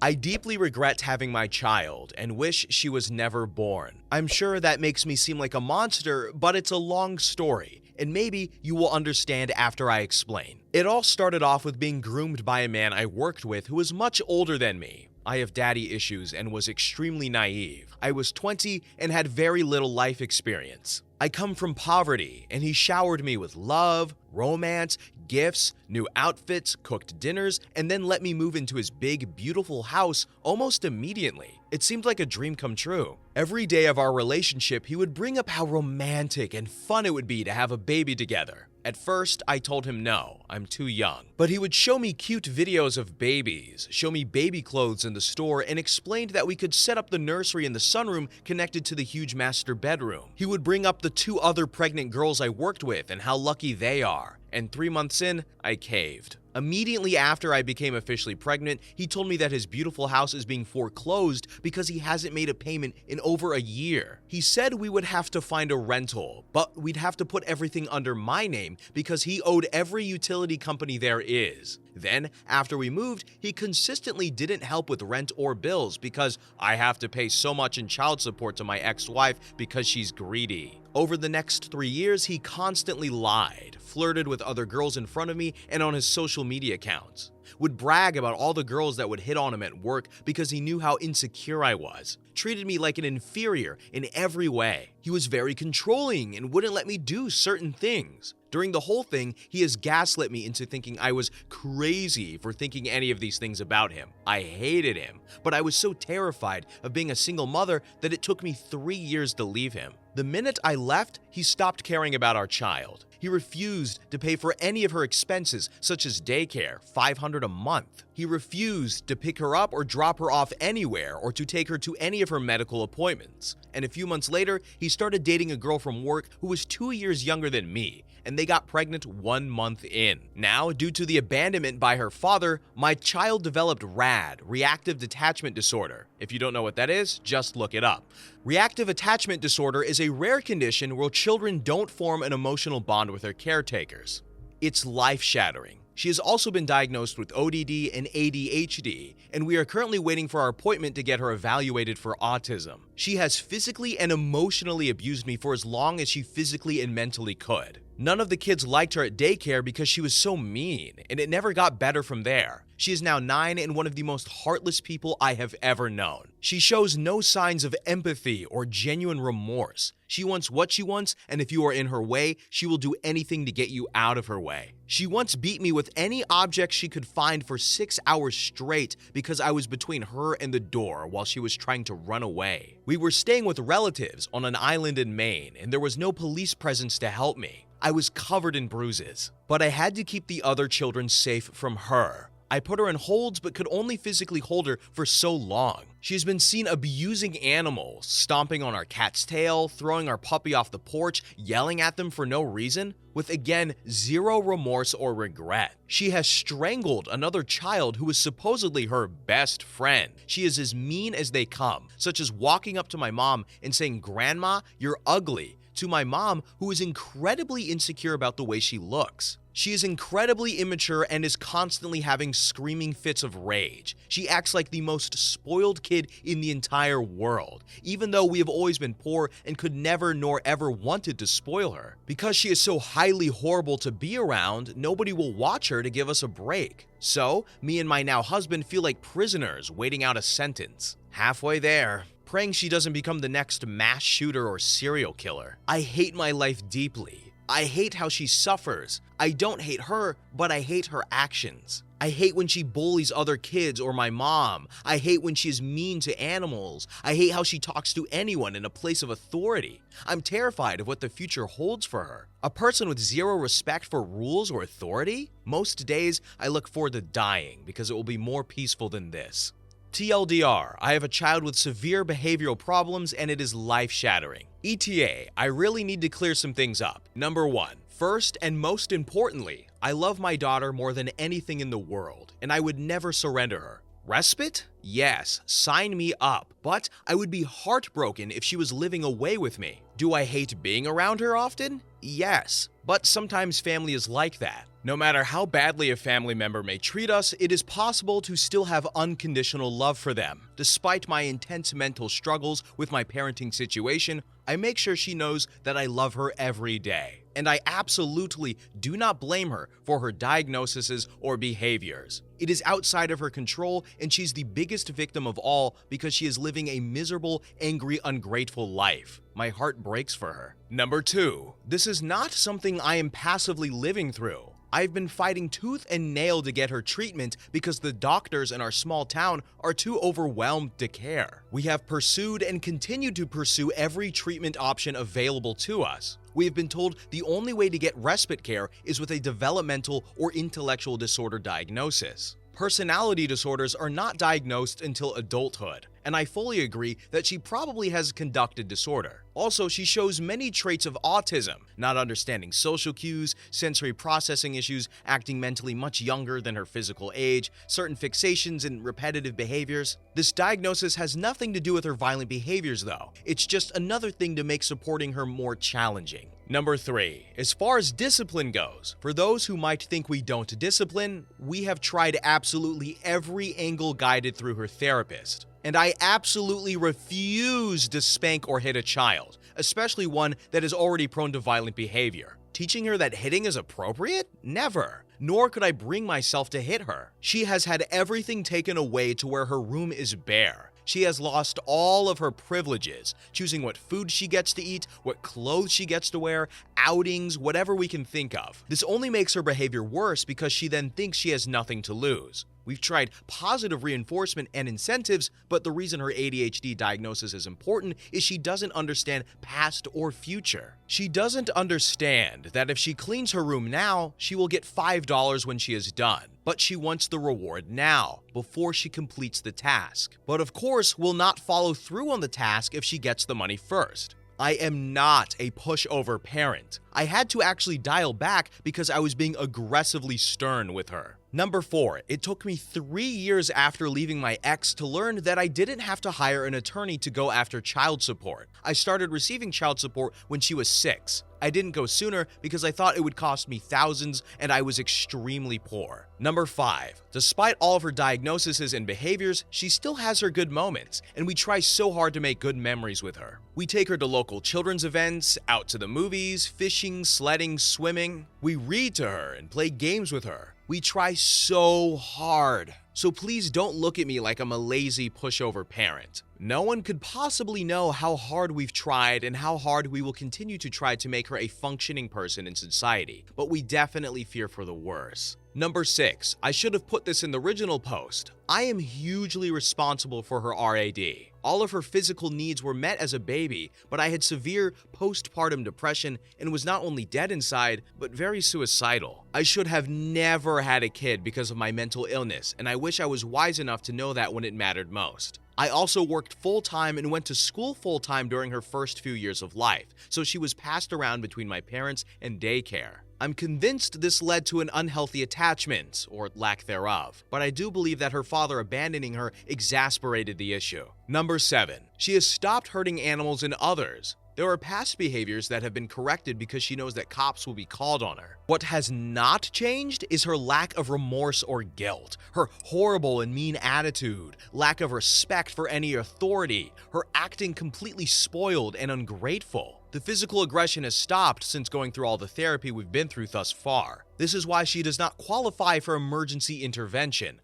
I deeply regret having my child and wish she was never born. I'm sure that makes me seem like a monster, but it's a long story, and maybe you will understand after I explain. It all started off with being groomed by a man I worked with who was much older than me. I have daddy issues and was extremely naive. I was 20 and had very little life experience. I come from poverty, and he showered me with love, romance, gifts, new outfits, cooked dinners, and then let me move into his big, beautiful house almost immediately. It seemed like a dream come true. Every day of our relationship, he would bring up how romantic and fun it would be to have a baby together. At first, I told him no, I'm too young. But he would show me cute videos of babies, show me baby clothes in the store, and explained that we could set up the nursery in the sunroom connected to the huge master bedroom. He would bring up the 2 other pregnant girls I worked with and how lucky they are. And 3 months in, I caved. Immediately after I became officially pregnant, he told me that his beautiful house is being foreclosed because he hasn't made a payment in over a year. He said we would have to find a rental, but we'd have to put everything under my name because he owed every utility company there is. Then, after we moved, he consistently didn't help with rent or bills because I have to pay so much in child support to my ex-wife because she's greedy. Over the next 3 years, he constantly lied, flirted with other girls in front of me and on his social media accounts, would brag about all the girls that would hit on him at work because he knew how insecure I was, treated me like an inferior in every way. He was very controlling and wouldn't let me do certain things. During the whole thing, he has gaslit me into thinking I was crazy for thinking any of these things about him. I hated him, but I was so terrified of being a single mother that it took me 3 years to leave him. The minute I left, he stopped caring about our child. He refused to pay for any of her expenses, such as daycare, $500 a month. He refused to pick her up or drop her off anywhere or to take her to any of her medical appointments. And a few months later, he started dating a girl from work who was 2 years younger than me, and they got pregnant 1 month in. Now, due to the abandonment by her father, my child developed RAD, reactive detachment disorder. If you don't know what that is, just look it up. Reactive attachment disorder is a rare condition where children don't form an emotional bond with their caretakers. It's life-shattering. She has also been diagnosed with ODD and ADHD, and we are currently waiting for our appointment to get her evaluated for autism. She has physically and emotionally abused me for as long as she physically and mentally could. None of the kids liked her at daycare because she was so mean, and it never got better from there. She is now 9 and one of the most heartless people I have ever known. She shows no signs of empathy or genuine remorse. She wants what she wants, and if you are in her way, she will do anything to get you out of her way. She once beat me with any object she could find for 6 hours straight because I was between her and the door while she was trying to run away. We were staying with relatives on an island in Maine, and there was no police presence to help me. I was covered in bruises, but I had to keep the other children safe from her. I put her in holds but could only physically hold her for so long. She has been seen abusing animals, stomping on our cat's tail, throwing our puppy off the porch, yelling at them for no reason, with again zero remorse or regret. She has strangled another child who was supposedly her best friend. She is as mean as they come, such as walking up to my mom and saying, "Grandma, you're ugly," to my mom, who is incredibly insecure about the way she looks. She is incredibly immature and is constantly having screaming fits of rage. She acts like the most spoiled kid in the entire world, even though we have always been poor and could never nor ever wanted to spoil her. Because she is so highly horrible to be around, nobody will watch her to give us a break. So, me and my now husband feel like prisoners waiting out a sentence. Halfway there, praying she doesn't become the next mass shooter or serial killer. I hate my life deeply. I hate how she suffers. I don't hate her, but I hate her actions. I hate when she bullies other kids or my mom. I hate when she is mean to animals. I hate how she talks to anyone in a place of authority. I'm terrified of what the future holds for her. A person with zero respect for rules or authority? Most days, I look forward to dying because it will be more peaceful than this. TLDR, I have a child with severe behavioral problems and it is life-shattering. ETA, I really need to clear some things up. Number 1, first and most importantly, I love my daughter more than anything in the world, and I would never surrender her. Respite? Yes, sign me up, but I would be heartbroken if she was living away with me. Do I hate being around her often? Yes, but sometimes family is like that. No matter how badly a family member may treat us, it is possible to still have unconditional love for them. Despite my intense mental struggles with my parenting situation, I make sure she knows that I love her every day. And I absolutely do not blame her for her diagnoses or behaviors. It is outside of her control, and she's the biggest victim of all because she is living a miserable, angry, ungrateful life. My heart breaks for her. Number 2. This is not something I am passively living through. I've been fighting tooth and nail to get her treatment because the doctors in our small town are too overwhelmed to care. We have pursued and continue to pursue every treatment option available to us. We have been told the only way to get respite care is with a developmental or intellectual disorder diagnosis. Personality disorders are not diagnosed until adulthood, and I fully agree that she probably has conductive disorder. Also, she shows many traits of autism, not understanding social cues, sensory processing issues, acting mentally much younger than her physical age, certain fixations and repetitive behaviors. This diagnosis has nothing to do with her violent behaviors though. It's just another thing to make supporting her more challenging. Number 3. As far as discipline goes, for those who might think we don't discipline, we have tried absolutely every angle guided through her therapist. And I absolutely refuse to spank or hit a child, especially one that is already prone to violent behavior. Teaching her that hitting is appropriate? Never. Nor could I bring myself to hit her. She has had everything taken away to where her room is bare. She has lost all of her privileges, choosing what food she gets to eat, what clothes she gets to wear, outings, whatever we can think of. This only makes her behavior worse because she then thinks she has nothing to lose. We've tried positive reinforcement and incentives, but the reason her ADHD diagnosis is important is she doesn't understand past or future. She doesn't understand that if she cleans her room now, she will get $5 when she is done. But she wants the reward now, before she completes the task. But of course, will not follow through on the task if she gets the money first. I am not a pushover parent. I had to actually dial back because I was being aggressively stern with her. Number 4, it took me 3 years after leaving my ex to learn that I didn't have to hire an attorney to go after child support. I started receiving child support when she was 6. I didn't go sooner because I thought it would cost me thousands and I was extremely poor. Number 5, despite all of her diagnoses and behaviors, she still has her good moments, and we try so hard to make good memories with her. We take her to local children's events, out to the movies, fishing, sledding, swimming. We read to her and play games with her. We try so hard. So please don't look at me like I'm a lazy pushover parent. No one could possibly know how hard we've tried and how hard we will continue to try to make her a functioning person in society, but we definitely fear for the worst. Number 6, I should have put this in the original post. I am hugely responsible for her RAD. All of her physical needs were met as a baby, but I had severe postpartum depression and was not only dead inside, but very suicidal. I should have never had a kid because of my mental illness, and I wish I was wise enough to know that when it mattered most. I also worked full-time and went to school full-time during her first few years of life, so she was passed around between my parents and daycare. I'm convinced this led to an unhealthy attachment, or lack thereof, but I do believe that her father abandoning her exasperated the issue. Number 7, she has stopped hurting animals and others. There are past behaviors that have been corrected because she knows that cops will be called on her. What has not changed is her lack of remorse or guilt, her horrible and mean attitude, lack of respect for any authority, her acting completely spoiled and ungrateful. The physical aggression has stopped since going through all the therapy we've been through thus far. This is why she does not qualify for emergency intervention.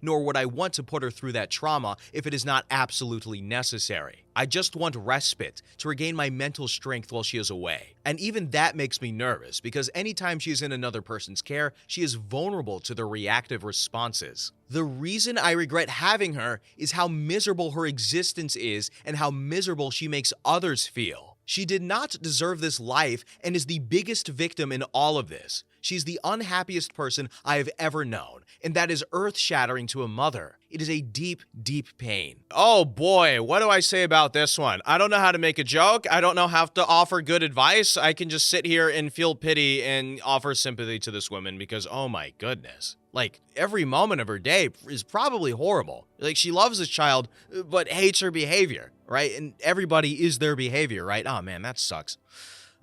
Nor would I want to put her through that trauma if it is not absolutely necessary. I just want respite to regain my mental strength while she is away. And even that makes me nervous because anytime she is in another person's care, she is vulnerable to their reactive responses. The reason I regret having her is how miserable her existence is and how miserable she makes others feel. She did not deserve this life and is the biggest victim in all of this. She's the unhappiest person I have ever known, and that is earth-shattering to a mother. It is a deep, deep pain. Oh boy, what do I say about this one? I don't know how to make a joke. I don't know how to offer good advice. I can just sit here and feel pity and offer sympathy to this woman because, oh my goodness. Like, every moment of her day is probably horrible. Like, she loves this child, but hates her behavior, right? And everybody is their behavior, right? Oh man, that sucks.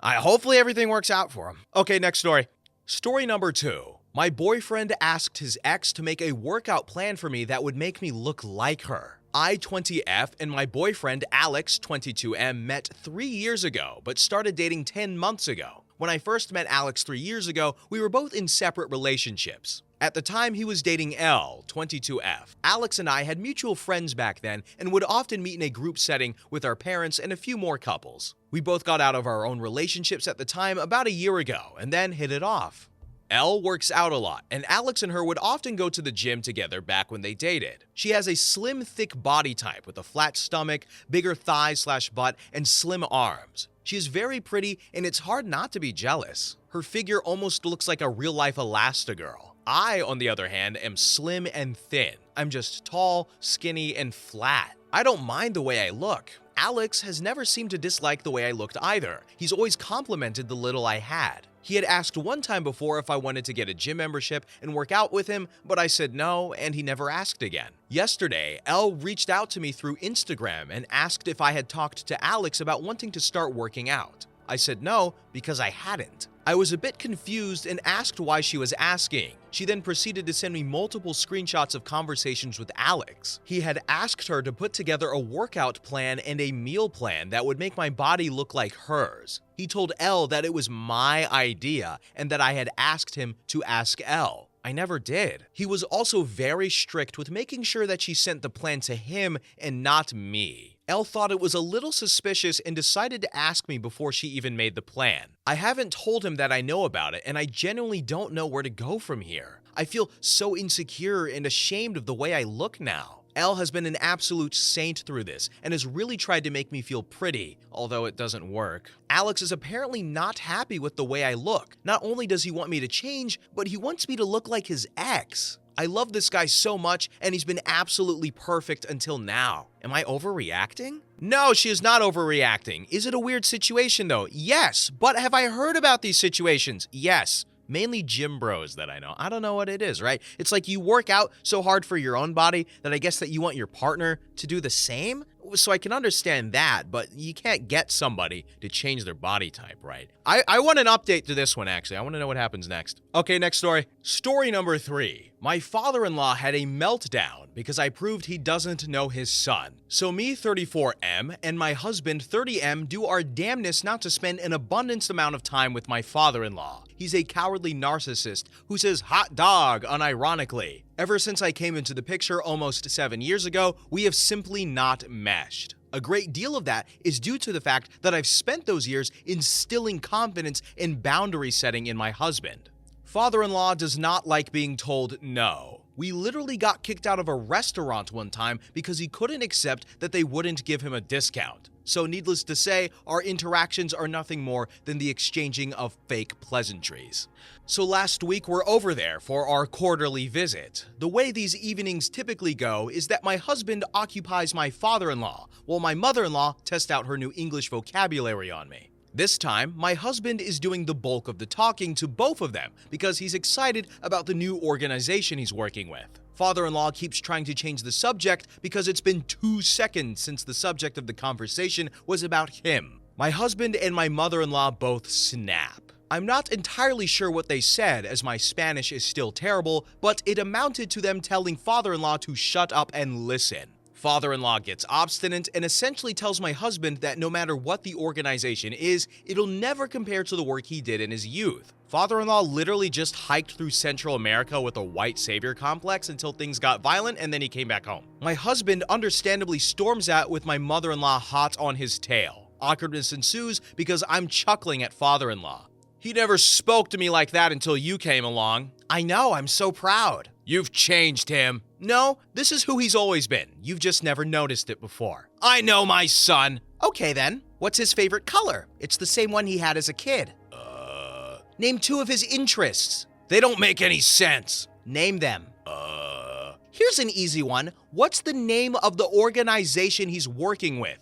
Hopefully everything works out for him. Okay, next story. Story number 2. My boyfriend asked his ex to make a workout plan for me that would make me look like her. I, 20F, and my boyfriend, Alex, 22M, met 3 years ago, but started dating 10 months ago. When I first met Alex 3 years ago, we were both in separate relationships. At the time, he was dating L, 22F. Alex and I had mutual friends back then and would often meet in a group setting with our parents and a few more couples. We both got out of our own relationships at the time about a year ago and then hit it off. Elle works out a lot, and Alex and her would often go to the gym together back when they dated. She has a slim, thick body type with a flat stomach, bigger thighs/butt, and slim arms. She is very pretty, and it's hard not to be jealous. Her figure almost looks like a real-life Elastigirl. I, on the other hand, am slim and thin. I'm just tall, skinny, and flat. I don't mind the way I look. Alex has never seemed to dislike the way I looked either. He's always complimented the little I had. He had asked one time before if I wanted to get a gym membership and work out with him, but I said no, and he never asked again. Yesterday, Elle reached out to me through Instagram and asked if I had talked to Alex about wanting to start working out. I said no, because I hadn't. I was a bit confused and asked why she was asking. She then proceeded to send me multiple screenshots of conversations with Alex. He had asked her to put together a workout plan and a meal plan that would make my body look like hers. He told Elle that it was my idea and that I had asked him to ask Elle. I never did. He was also very strict with making sure that she sent the plan to him and not me. Elle thought it was a little suspicious and decided to ask me before she even made the plan. I haven't told him that I know about it, and I genuinely don't know where to go from here. I feel so insecure and ashamed of the way I look now. Elle has been an absolute saint through this and has really tried to make me feel pretty, although it doesn't work. Alex is apparently not happy with the way I look. Not only does he want me to change, but he wants me to look like his ex. I love this guy so much, and he's been absolutely perfect until now. Am I overreacting? No, she is not overreacting. Is it a weird situation though? Yes, but have I heard about these situations? Yes. Mainly gym bros that I know. I don't know what it is, right? It's like you work out so hard for your own body that I guess that you want your partner to do the same? So I can understand that, but you can't get somebody to change their body type, right? I want an update to this one, actually. I want to know what happens next. Okay, next story. Story number 3. My father-in-law had a meltdown because I proved he doesn't know his son. So me, 34M, and my husband, 30M, do our damnness not to spend an abundant amount of time with my father-in-law. He's a cowardly narcissist who says hot dog unironically. Ever since I came into the picture almost 7 years ago, we have simply not meshed. A great deal of that is due to the fact that I've spent those years instilling confidence and boundary setting in my husband. Father-in-law does not like being told no. We literally got kicked out of a restaurant one time because he couldn't accept that they wouldn't give him a discount. So needless to say, our interactions are nothing more than the exchanging of fake pleasantries. So last week we're over there for our quarterly visit. The way these evenings typically go is that my husband occupies my father-in-law, while my mother-in-law tests out her new English vocabulary on me. This time, my husband is doing the bulk of the talking to both of them because he's excited about the new organization he's working with. Father-in-law keeps trying to change the subject because it's been 2 seconds since the subject of the conversation was about him. My husband and my mother-in-law both snap. I'm not entirely sure what they said as my Spanish is still terrible, but it amounted to them telling father-in-law to shut up and listen. Father-in-law gets obstinate and essentially tells my husband that no matter what the organization is, it'll never compare to the work he did in his youth. Father-in-law literally just hiked through Central America with a white savior complex until things got violent and then he came back home. My husband understandably storms out with my mother-in-law hot on his tail. Awkwardness ensues because I'm chuckling at father-in-law. He never spoke to me like that until you came along. I know, I'm so proud. You've changed him. No, this is who he's always been. You've just never noticed it before. I know my son. Okay then, what's his favorite color? It's the same one he had as a kid. Name 2 of his interests. They don't make any sense. Name them. Here's an easy one. What's the name of the organization he's working with?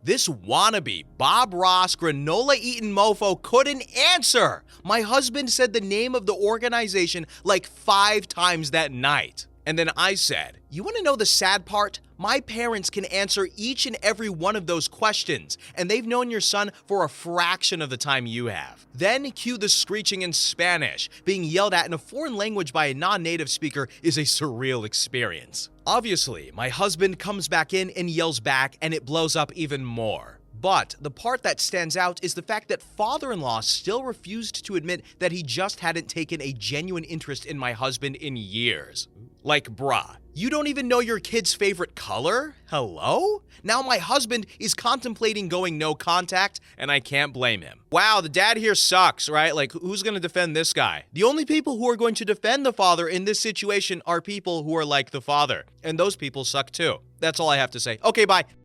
This wannabe Bob Ross granola-eating mofo couldn't answer. My husband said the name of the organization like 5 times that night. And then I said, you want to know the sad part? My parents can answer each and every one of those questions, and they've known your son for a fraction of the time you have. Then cue the screeching in Spanish. Being yelled at in a foreign language by a non-native speaker is a surreal experience. Obviously, my husband comes back in and yells back, and it blows up even more. But the part that stands out is the fact that father-in-law still refused to admit that he just hadn't taken a genuine interest in my husband in years. Like, bruh, you don't even know your kid's favorite color? Hello? Now my husband is contemplating going no contact, and I can't blame him. Wow, the dad here sucks, right? Like, who's gonna defend this guy? The only people who are going to defend the father in this situation are people who are like the father, and those people suck too. That's all I have to say. Okay, bye.